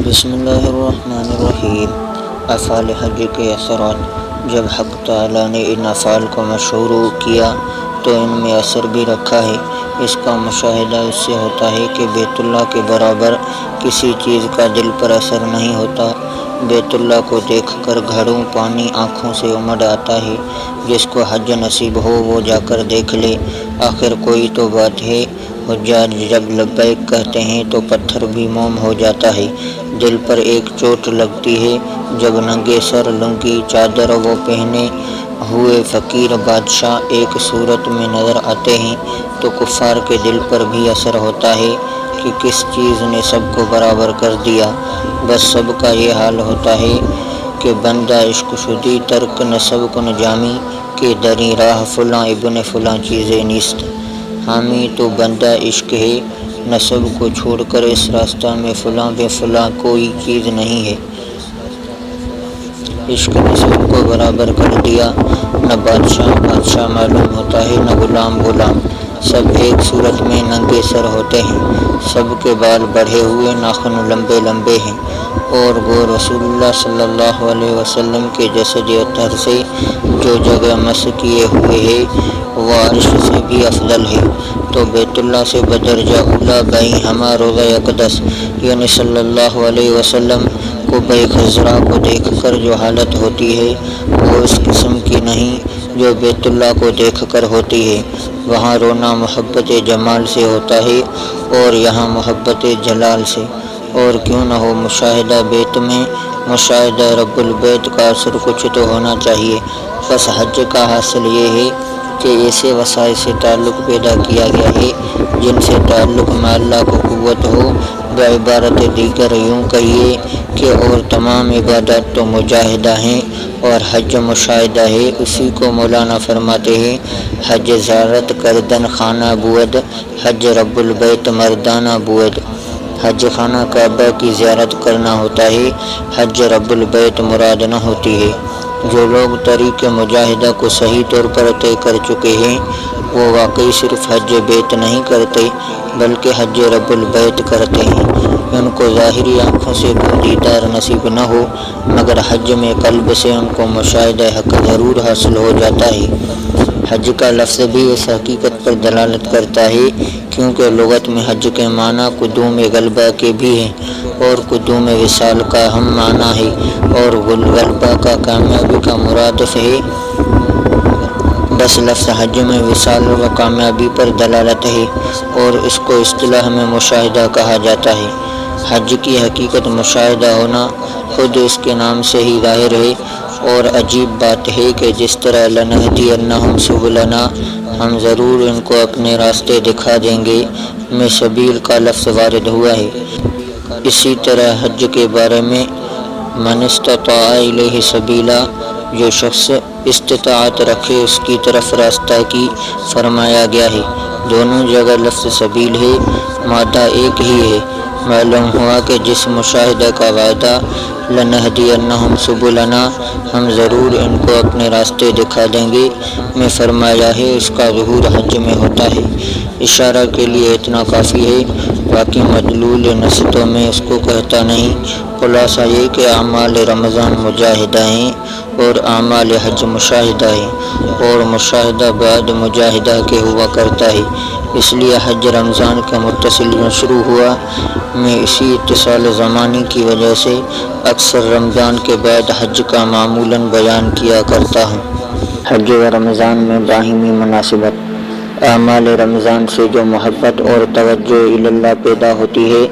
بسم اللہ الرحمن الرحیم۔ افعال حج کے اثرات۔ جب حق تعالیٰ نے ان افعال کو مشروع کیا تو ان میں اثر بھی رکھا ہے۔ اس کا مشاہدہ اس سے ہوتا ہے کہ بیت اللہ کے برابر کسی چیز کا دل پر اثر نہیں ہوتا۔ بیت اللہ کو دیکھ کر گھڑوں پانی آنکھوں سے امڑ آتا ہے۔ جس کو حج نصیب ہو وہ جا کر دیکھ لے۔ آخر کوئی تو بات ہے، حجاج جب لبیک کہتے ہیں تو پتھر بھی موم ہو جاتا ہے۔ دل پر ایک چوٹ لگتی ہے جب ننگے سر لنگی چادر وہ پہنے ہوئے فقیر بادشاہ ایک صورت میں نظر آتے ہیں تو کفار کے دل پر بھی اثر ہوتا ہے کہ کس چیز نے سب کو برابر کر دیا۔ بس سب کا یہ حال ہوتا ہے کہ بندہ عشق شدی ترک نسب کن جامی کہ دری راہ فلاں ابن فلاں چیزیں نیست۔ حامی تو بندہ عشق ہے، نسب کو چھوڑ کر اس راستہ میں فلاں بے فلاں کوئی چیز نہیں ہے۔ عشق نے سب کو برابر کر دیا، نہ بادشاہ معلوم ہوتا ہے نہ غلام غلام۔ سب ایک صورت میں ننگے سر ہوتے ہیں، سب کے بال بڑھے ہوئے، ناخن لمبے لمبے ہیں، اور وہ رسول اللہ صلی اللہ علیہ وسلم کے جسد اطہر سے جو جگہ مس کیے ہوئے ہے وہ عرش سے بھی افضل ہے۔ تو بیت اللہ سے بدرجہ اولیٰ بائیں ہمہ روضہ اقدس یعنی صلی اللہ علیہ وسلم کو بے خضرا کو دیکھ کر جو حالت ہوتی ہے وہ اس قسم کی نہیں جو بیت اللہ کو دیکھ کر ہوتی ہے۔ وہاں رونا محبت جمال سے ہوتا ہے اور یہاں محبت جلال سے۔ اور کیوں نہ ہو مشاہدہ بیت میں مشاہدہ رب البیت کا اثر کچھ تو ہونا چاہیے۔ بس حج کا حاصل یہ ہے کہ ایسے وسائل سے تعلق پیدا کیا گیا ہے جن سے تعلق میں اللہ کو قوت ہو۔ بعبارت دیگر یوں کہیے کہ اور تمام عبادات تو مجاہدہ ہیں اور حج مشاہدہ ہے۔ اسی کو مولانا فرماتے ہیں حج زیارت کردن خانہ بود، حج رب البیت مردانہ بود۔ حج خانہ کعبہ کی زیارت کرنا ہوتا ہے، حج رب البیت مراد نہ ہوتی ہے۔ جو لوگ طریق مجاہدہ کو صحیح طور پر طے کر چکے ہیں وہ واقعی صرف حج بیت نہیں کرتے بلکہ حج رب البیت کرتے ہیں۔ ان کو ظاہری آنکھوں سے کوئی دیدار نصیب نہ ہو مگر حج میں قلب سے ان کو مشاہدہ حق ضرور حاصل ہو جاتا ہے۔ حج کا لفظ بھی اس حقیقت پر دلالت کرتا ہے کیونکہ لغت میں حج کے معنی قدوم غلبہ کے بھی ہیں اور قدوم وصال کا ہم معنی ہے، اور غلبہ کا کامیابی کا مرادف ہے۔ بس لفظ حج میں وصال و کامیابی پر دلالت ہے اور اس کو اصطلاح میں مشاہدہ کہا جاتا ہے۔ حج کی حقیقت مشاہدہ ہونا خود اس کے نام سے ہی ظاہر ہے، اور عجیب بات ہے کہ جس طرح لنہدینہم سبلنا، ہم ضرور ان کو اپنے راستے دکھا دیں گے، میں سبیل کا لفظ وارد ہوا ہے۔ اسی طرح حج کے بارے میں من استطاع الیہ سبیلا، جو شخص استطاعت رکھے اس کی طرف راستہ کی فرمایا گیا ہے۔ دونوں جگہ لفظ سبیل ہے، مادہ ایک ہی ہے۔ معلوم ہوا کہ جس مشاہدہ کا وعدہ لنہدینہم سبلنا، ہم ضرور ان کو اپنے راستے دکھا دیں گے، میں فرمایا ہے اس کا ظہور حج میں ہوتا ہے۔ اشارہ کے لیے اتنا کافی ہے، باقی مدلول نصیحتوں میں اس کو کہتا نہیں۔ خلاصہ یہ کہ اعمال رمضان مجاہدہ ہیں اور اعمال حج مشاہدہ ہیں، اور مشاہدہ بعد مجاہدہ کے ہوا کرتا ہے۔ اس لیے حج رمضان کا متصل شروع ہوا۔ میں اسی اتصال زمانی کی وجہ سے اکثر رمضان کے بعد حج کا معمولاً بیان کیا کرتا ہوں۔ حج و رمضان میں باہمی مناسبت۔ اعمال رمضان سے جو محبت اور توجہ اللہ پیدا ہوتی ہے،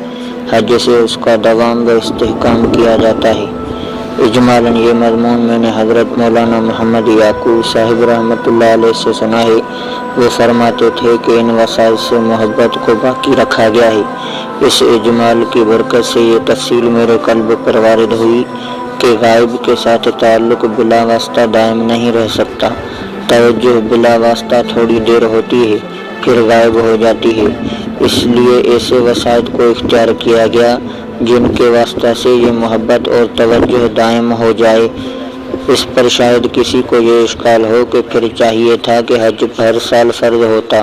حج سے اس کا دوام و استحکام کیا جاتا ہے۔ اجمالاً یہ مضمون میں نے حضرت مولانا محمد یعقوب صاحب رحمۃ اللہ علیہ سے سنا ہے۔ وہ فرماتے تھے کہ ان وسائل سے محبت کو باقی رکھا گیا ہے۔ اس اجمال کی برکت سے یہ تفصیل میرے قلب پر وارد ہوئی کہ غائب کے ساتھ تعلق بلا واسطہ دائم نہیں رہ سکتا۔ توجہ بلا واسطہ تھوڑی دیر ہوتی ہے پھر غائب ہو جاتی ہے۔ اس لیے ایسے وسائل کو اختیار کیا گیا جن کے واسطہ سے یہ محبت اور توجہ دائم ہو جائے۔ اس پر شاید کسی کو یہ اشکال ہو کہ پھر چاہیے تھا کہ حج ہر سال فرض ہوتا